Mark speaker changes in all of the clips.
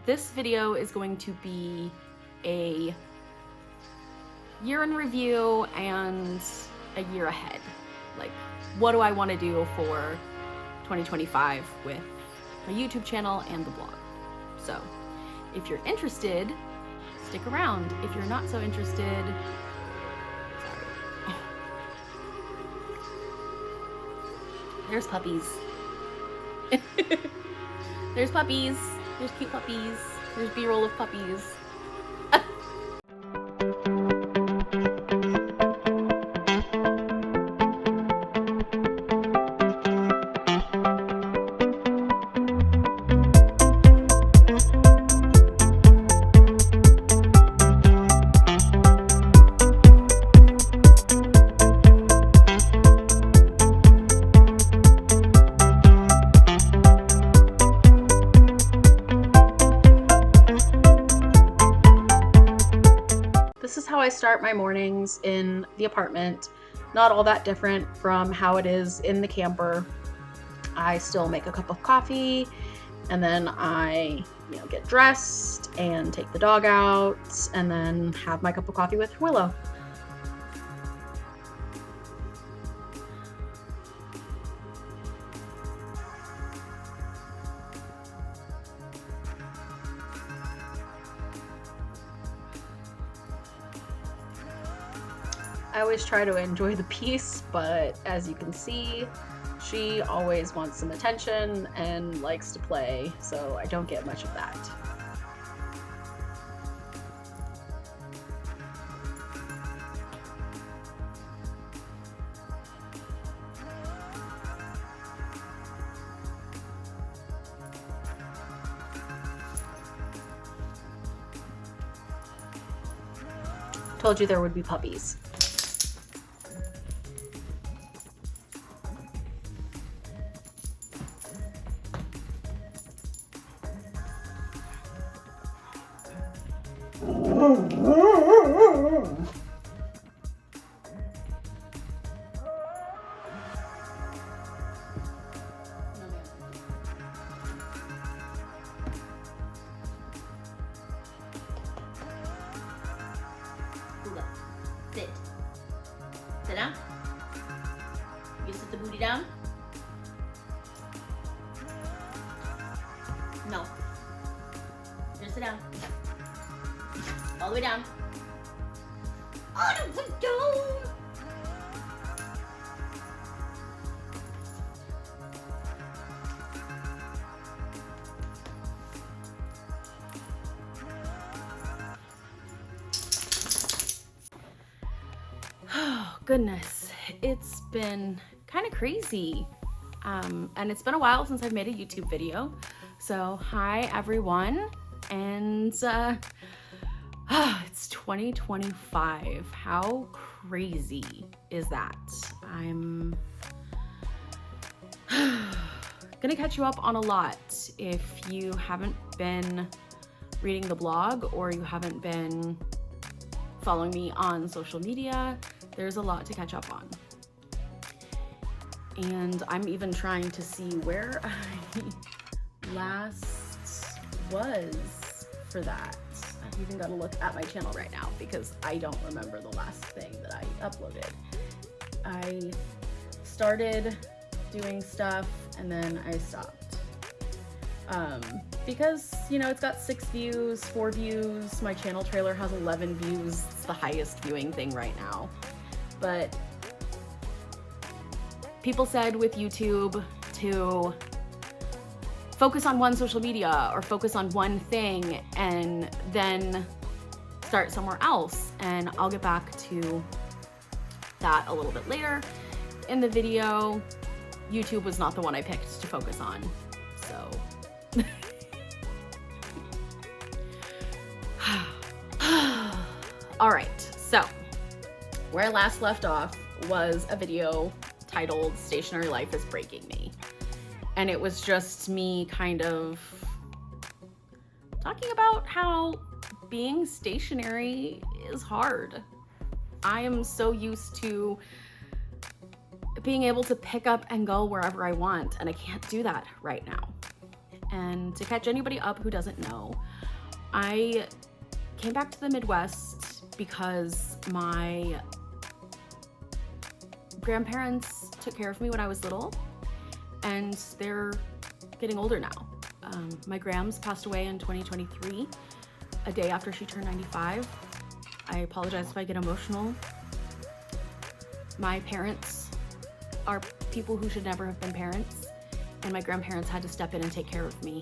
Speaker 1: this video is going to be a year in review and a year ahead. Like, what do I want to do for 2025 with my YouTube channel and the blog? So if you're interested, stick around. If you're not so interested, sorry. There's puppies. There's puppies. There's cute puppies. There's B-roll of puppies. This is how I start my mornings in the apartment. Not all that different from how it is in the camper. I still make a cup of coffee, and then I, get dressed and take the dog out, and then have my cup of coffee with Willow. I always try to enjoy the peace, but as you can see, she always wants some attention and likes to play, so I don't get much of that. Told you there would be puppies. Sit. Sit down. You sit the booty down. No. Just sit down. All the way down. All the way down. Oh, goodness. It's been kind of crazy. And it's been a while since I've made a YouTube video. So hi everyone. And it's 2025. How crazy is that? I'm gonna catch you up on a lot. If you haven't been reading the blog or you haven't been following me on social media, there's a lot to catch up on. And I'm even trying to see where I last was for that. I've even got to look at my channel right now because I don't remember the last thing that I uploaded. I started doing stuff and then I stopped. Because, it's got 6 views, 4 views. My channel trailer has 11 views. It's the highest viewing thing right now. But people said with YouTube to focus on one social media or focus on one thing and then start somewhere else. And I'll get back to that a little bit later in the video. YouTube was not the one I picked to focus on, so. All right, so where I last left off was a video titled Stationary Life is Breaking Me. And it was just me kind of talking about how being stationary is hard. I am so used to being able to pick up and go wherever I want, and I can't do that right now. And to catch anybody up who doesn't know, I came back to the Midwest because my grandparents took care of me when I was little, and they're getting older now. My grams passed away in 2023, a day after she turned 95. I apologize if I get emotional. My parents are people who should never have been parents, and my grandparents had to step in and take care of me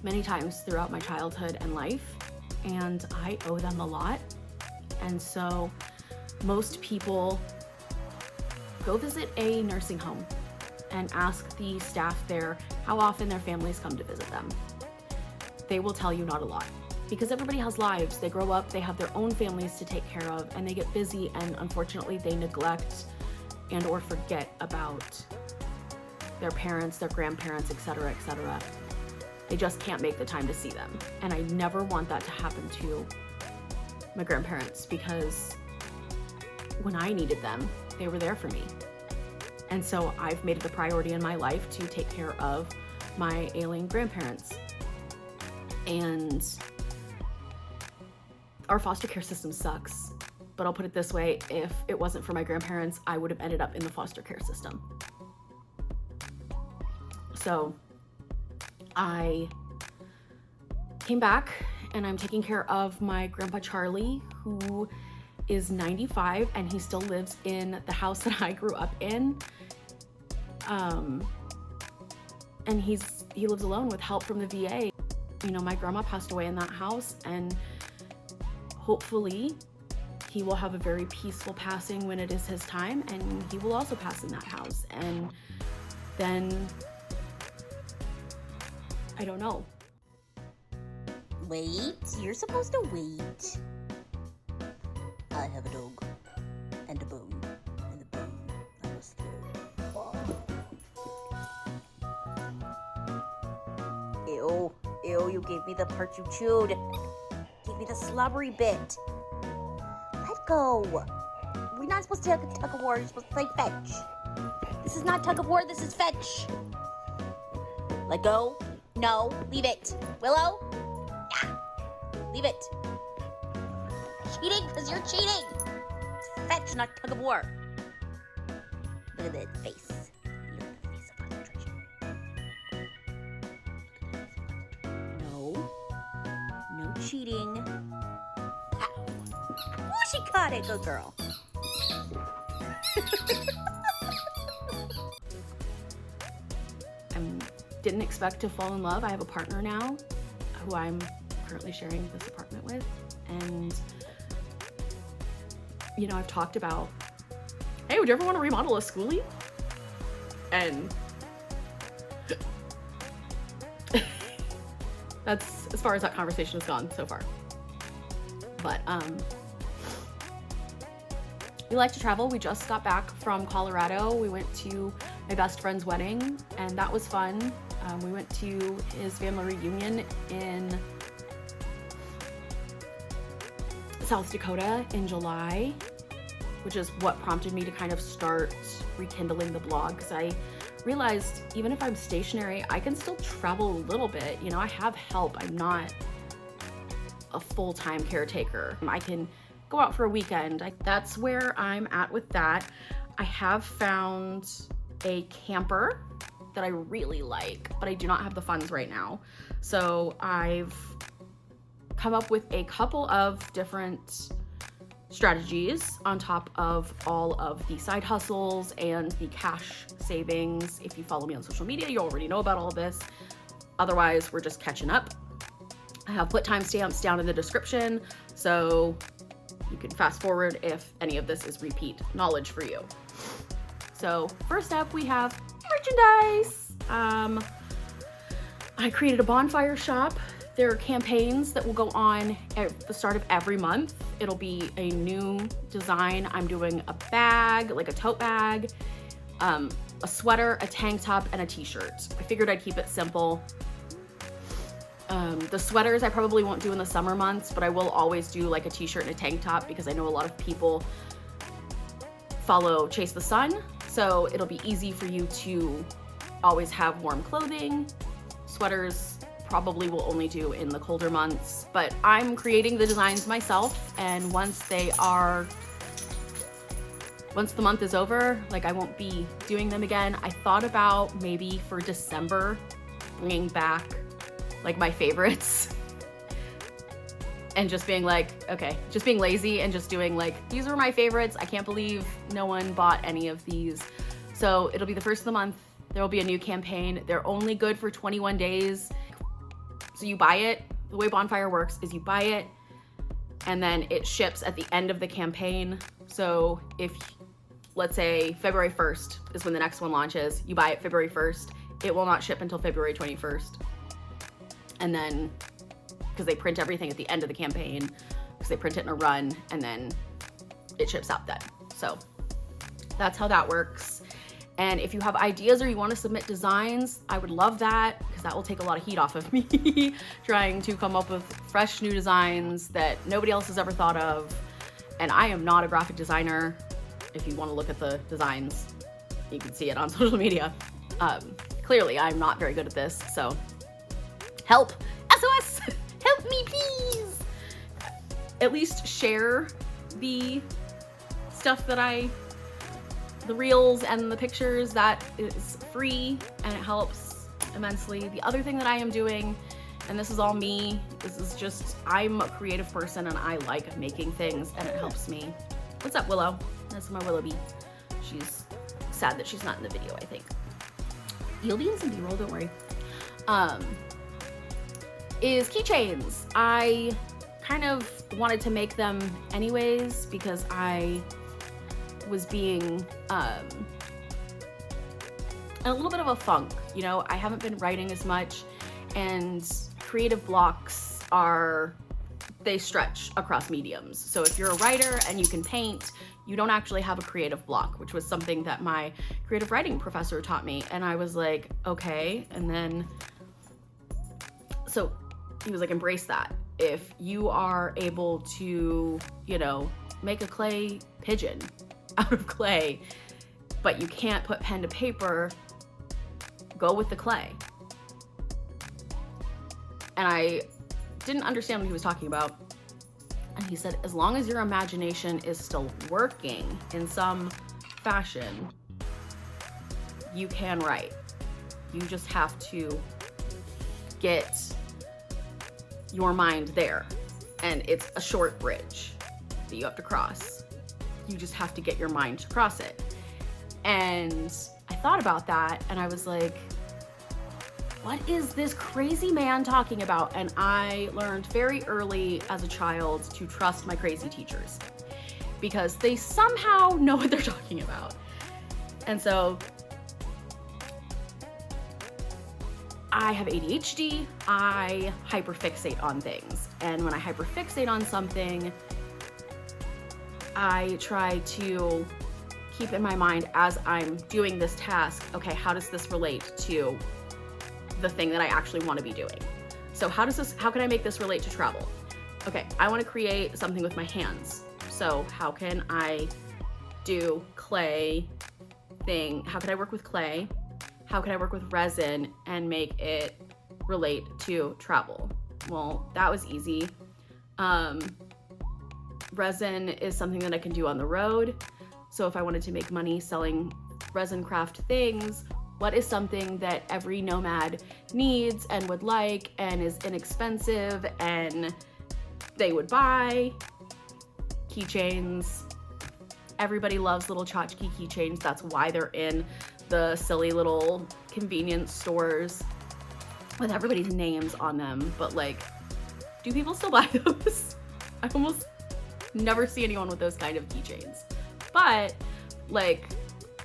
Speaker 1: many times throughout my childhood and life, and I owe them a lot. And so most people go visit a nursing home and ask the staff there how often their families come to visit them. They will tell you not a lot, because everybody has lives. They grow up, they have their own families to take care of, and they get busy, and unfortunately they neglect and or forget about their parents, their grandparents, etc., etc. They just can't make the time to see them. And I never want that to happen to my grandparents, because when I needed them, they were there for me. And so I've made it a priority in my life to take care of my ailing grandparents. And our foster care system sucks, but I'll put it this way, if it wasn't for my grandparents, I would have ended up in the foster care system. So I came back and I'm taking care of my grandpa Charlie, who is 95, and he still lives in the house that I grew up in. And he lives alone with help from the VA. You know, my grandma passed away in that house, and hopefully he will have a very peaceful passing when it is his time, and he will also pass in that house. And then I don't know.
Speaker 2: Wait, you're supposed to wait. I have a dog and a bone, and the bone I must throw. Ew, you gave me the part you chewed. Give me the slobbery bit. Let go. We're not supposed to have a tug of war, you're supposed to play fetch. This is not tug of war, this is fetch. Let go. No, leave it. Willow? Yeah. Leave it. Cheating, because you're cheating. It's fetch, not tug of war. Look at that face. Look at the face of concentration. No cheating. Ow. Oh, she caught it. Good girl.
Speaker 1: Didn't expect to fall in love. I have a partner now who I'm currently sharing this apartment with, and you know, I've talked about, hey, would you ever want to remodel a schoolie? And that's as far as that conversation has gone so far. But we like to travel. We just got back from Colorado. We went to my best friend's wedding, and that was fun. We went to his family reunion in South Dakota in July, which is what prompted me to kind of start rekindling the blog, because I realized even if I'm stationary, I can still travel a little bit. You know, I have help. I'm not a full-time caretaker. I can go out for a weekend. That's where I'm at with that. I have found a camper that I really like, but I do not have the funds right now. So I've come up with a couple of different strategies on top of all of the side hustles and the cash savings. If you follow me on social media, you already know about all of this. Otherwise, we're just catching up. I have put timestamps down in the description, so you can fast forward if any of this is repeat knowledge for you. So first up, we have merchandise. I created a Bonfire shop. There are campaigns that will go on at the start of every month. It'll be a new design. I'm doing a bag, like a tote bag, a sweater, a tank top, and a t-shirt. I figured I'd keep it simple. The sweaters I probably won't do in the summer months, but I will always do like a t-shirt and a tank top, because I know a lot of people follow Chase the Sun. So it'll be easy for you to always have warm clothing Sweaters probably will only do in the colder months, but I'm creating the designs myself, and once the month is over, like I won't be doing them again. I thought about maybe for December bringing back like my favorites and just being like, okay, just being lazy and just doing like, these are my favorites. I can't believe no one bought any of these. So it'll be the first of the month. There will be a new campaign. They're only good for 21 days. So you buy it. The way Bonfire works is you buy it and then it ships at the end of the campaign. So if, let's say February 1st is when the next one launches, you buy it February 1st, it will not ship until February 21st. And then, because they print everything at the end of the campaign, because they print it in a run, and then it ships out then. So that's how that works. And if you have ideas or you want to submit designs, I would love that, because that will take a lot of heat off of me trying to come up with fresh new designs that nobody else has ever thought of. And I am not a graphic designer. If you want to look at the designs, you can see it on social media. Clearly, I'm not very good at this, so help, SOS, help me please. At least share the stuff that the reels and the pictures, that is free and it helps immensely. The other thing that I am doing, and this is all me, this is just, I'm a creative person and I like making things and it helps me. What's up, Willow? That's my Willow bee. She's sad that she's not in the video, I think. You'll be in some B-roll, don't worry. Is keychains. I kind of wanted to make them anyways because I was being in a little bit of a funk. You know, I haven't been writing as much, and creative blocks they stretch across mediums. So if you're a writer and you can paint, you don't actually have a creative block, which was something that my creative writing professor taught me. And I was like, okay. And then, so he was like, embrace that. If you are able to, you know, make a clay pigeon out of clay, but you can't put pen to paper, go with the clay. And I didn't understand what he was talking about. And he said, as long as your imagination is still working in some fashion, you can write. You just have to get your mind there. And it's a short bridge that you have to cross. You just have to get your mind to cross it. And I thought about that and I was like, what is this crazy man talking about? And I learned very early as a child to trust my crazy teachers because they somehow know what they're talking about. And so I have ADHD, I hyperfixate on things. And when I hyperfixate on something, I try to keep in my mind as I'm doing this task, okay, how does this relate to the thing that I actually want to be doing? So how can I make this relate to travel? Okay, I want to create something with my hands. So how can I do clay thing? How can I work with clay? How can I work with resin and make it relate to travel? Well, that was easy. Resin is something that I can do on the road. So if I wanted to make money selling resin craft things, what is something that every nomad needs and would like and is inexpensive and they would buy? Keychains. Everybody loves little tchotchke keychains. That's why they're in the silly little convenience stores with everybody's names on them. But like, do people still buy those? I almost never see anyone with those kind of keychains. But like,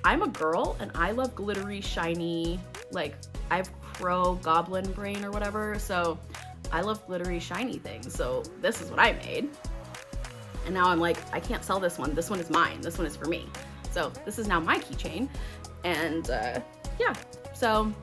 Speaker 1: I'm a girl and I love glittery, shiny, like I have crow goblin brain or whatever. So I love glittery, shiny things. So this is what I made. And now I'm like, I can't sell this one. This one is mine. This one is for me. So this is now my keychain. And yeah, so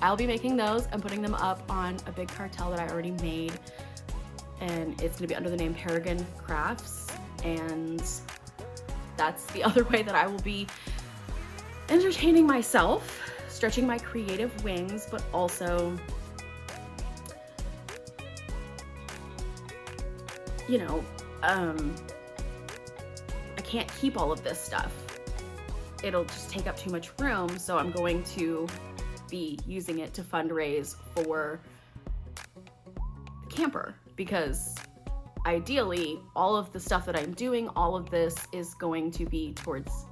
Speaker 1: I'll be making those and putting them up on a big cartel that I already made. And it's gonna be under the name Peregrine Crafts. And that's the other way that I will be entertaining myself, stretching my creative wings, but also you know, I can't keep all of this stuff. It'll just take up too much room, so I'm going to be using it to fundraise for the camper, because ideally all of the stuff that I'm doing, all of this is going to be towards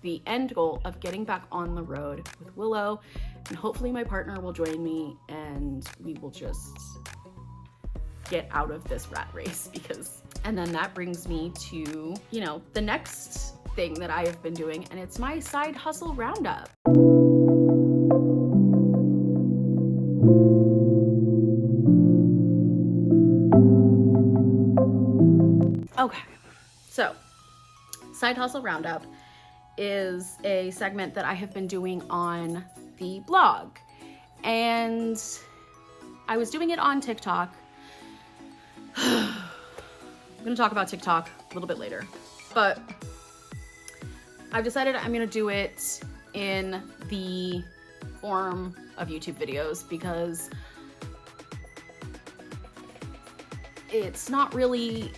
Speaker 1: the end goal of getting back on the road with Willow, and hopefully my partner will join me and we will just get out of this rat race. And then that brings me to, you know, the next thing that I have been doing, and it's my side hustle roundup. Okay, so side hustle roundup is a segment that I have been doing on the blog, and I was doing it on TikTok. I'm gonna talk about TikTok a little bit later, but I've decided I'm gonna do it in the form of YouTube videos because it's not really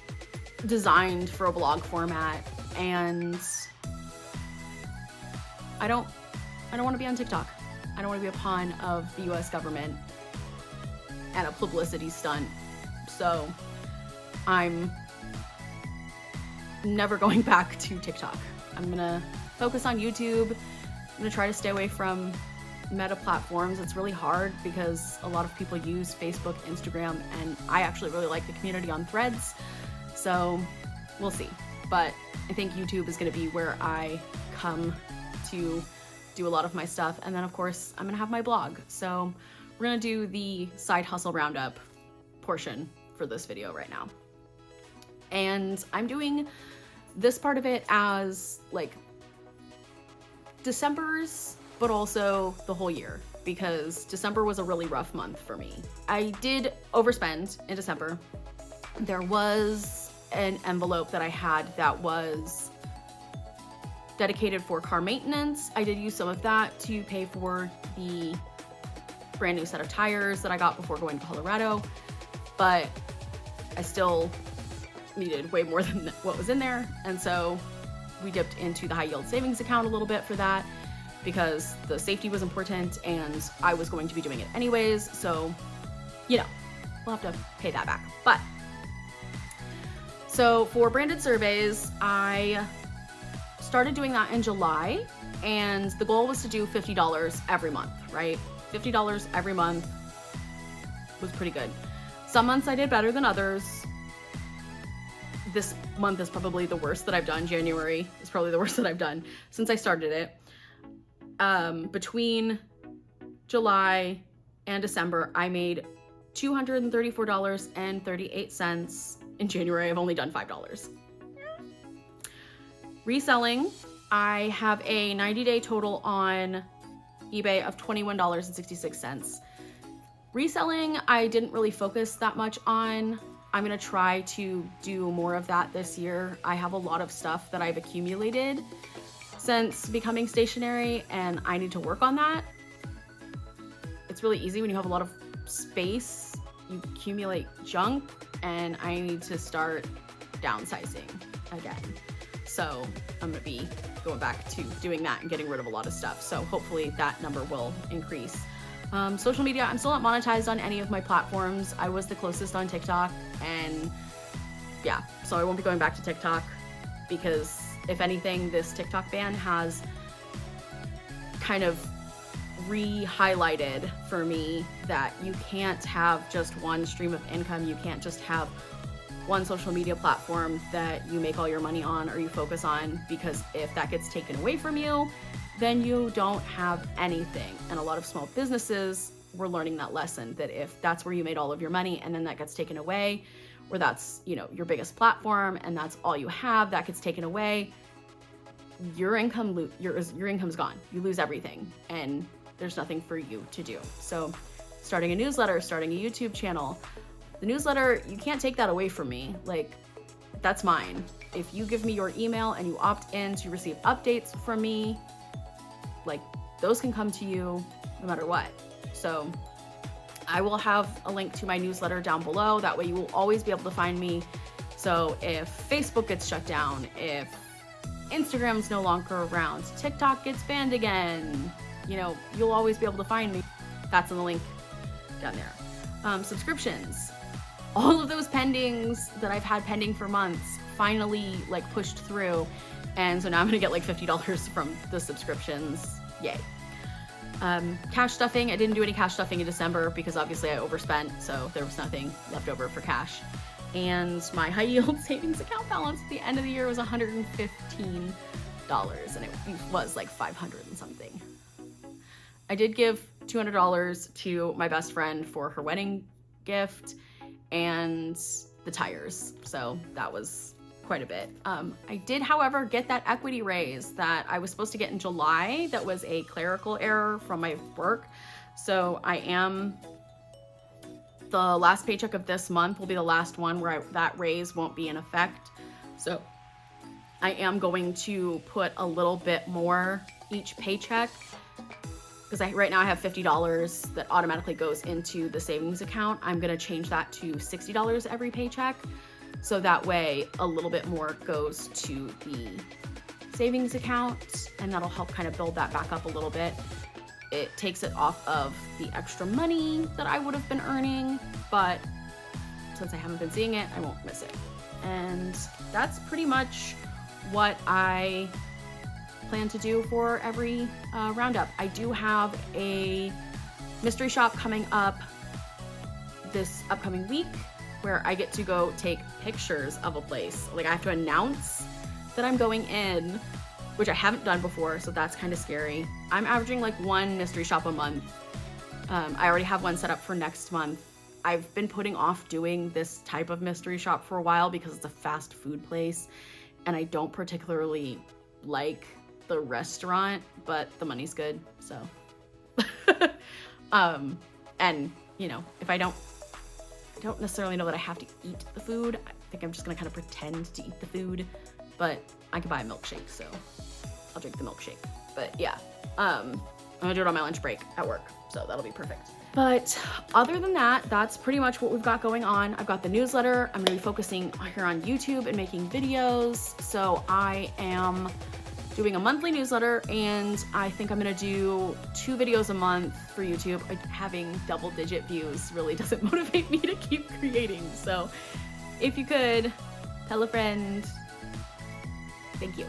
Speaker 1: designed for a blog format, and I don't want to be on TikTok. I don't want to be a pawn of the US government and a publicity stunt. So I'm never going back to TikTok. I'm gonna focus on YouTube. I'm gonna try to stay away from meta platforms. It's really hard because a lot of people use Facebook, Instagram, and I actually really like the community on Threads. So we'll see. But I think YouTube is gonna be where I come to do a lot of my stuff. And then of course I'm gonna have my blog. So we're gonna do the side hustle roundup portion for this video right now. And I'm doing this part of it as like December's, but also the whole year, because December was a really rough month for me. I did overspend in December. There was an envelope that I had that was dedicated for car maintenance. I did use some of that to pay for the brand new set of tires that I got before going to Colorado, but I still needed way more than what was in there. And so we dipped into the high yield savings account a little bit for that because the safety was important and I was going to be doing it anyways. So, you know, we'll have to pay that back. But so for branded surveys, I started doing that in July, and the goal was to do $50 every month, right? $50 every month was pretty good. Some months I did better than others. This month is probably the worst that I've done. January is probably the worst that I've done since I started it. Between July and December, I made $234.38. In January, I've only done $5. Reselling, I have a 90-day total on eBay of $21.66. Reselling, I didn't really focus that much on. I'm gonna try to do more of that this year. I have a lot of stuff that I've accumulated since becoming stationary, and I need to work on that. It's really easy when you have a lot of space, you accumulate junk, and I need to start downsizing again. So I'm gonna be going back to doing that and getting rid of a lot of stuff. So hopefully that number will increase. Social media, I'm still not monetized on any of my platforms. I was the closest on TikTok, and yeah, so I won't be going back to TikTok because if anything, this TikTok ban has kind of re-highlighted for me that you can't have just one stream of income. You can't just have one social media platform that you make all your money on or you focus on, because if that gets taken away from you, then you don't have anything. And a lot of small businesses were learning that lesson, that if that's where you made all of your money and then that gets taken away, or that's, you know, your biggest platform and that's all you have, that gets taken away, your income's gone. You lose everything and there's nothing for you to do. So starting a newsletter, starting a YouTube channel, the newsletter, you can't take that away from me. Like, that's mine. If you give me your email and you opt in to receive updates from me, like, those can come to you no matter what. So I will have a link to my newsletter down below. That way you will always be able to find me. So if Facebook gets shut down, if Instagram's no longer around, TikTok gets banned again, you know, you'll always be able to find me. That's in the link down there. Subscriptions. All of those pendings that I've had pending for months finally like pushed through. And so now I'm gonna get like $50 from the subscriptions. Yay. Cash stuffing. I didn't do any cash stuffing in December because obviously I overspent, so there was nothing left over for cash. And my high yield savings account balance at the end of the year was $115, and it was like 500 and something. I did give $200 to my best friend for her wedding gift and the tires, so that was quite a bit. I did, however, get that equity raise that I was supposed to get in July. That was a clerical error from my work. So the last paycheck of this month will be the last one where that raise won't be in effect. So I am going to put a little bit more each paycheck, because right now I have $50 that automatically goes into the savings account. I'm gonna change that to $60 every paycheck. So that way a little bit more goes to the savings account, and that'll help kind of build that back up a little bit. It takes it off of the extra money that I would have been earning, but since I haven't been seeing it, I won't miss it. And that's pretty much what I plan to do for every roundup. I do have a mystery shop coming up this upcoming week where I get to go take pictures of a place. Like I have to announce that I'm going in, which I haven't done before, so that's kind of scary. I'm averaging like one mystery shop a month. I already have one set up for next month. I've been putting off doing this type of mystery shop for a while because it's a fast food place and I don't particularly like the restaurant, but the money's good, so. And you know, if I don't necessarily know that I have to eat the food, I think I'm just gonna kind of pretend to eat the food, but I could buy a milkshake, so I'll drink the milkshake. But yeah, I'm gonna do it on my lunch break at work, so that'll be perfect. But other than that, that's pretty much what we've got going on. I've got the newsletter. I'm gonna be focusing here on YouTube and making videos. So I am doing a monthly newsletter, and I think I'm gonna do 2 videos a month for YouTube. Having double-digit views really doesn't motivate me to keep creating. So if you could tell a friend, thank you.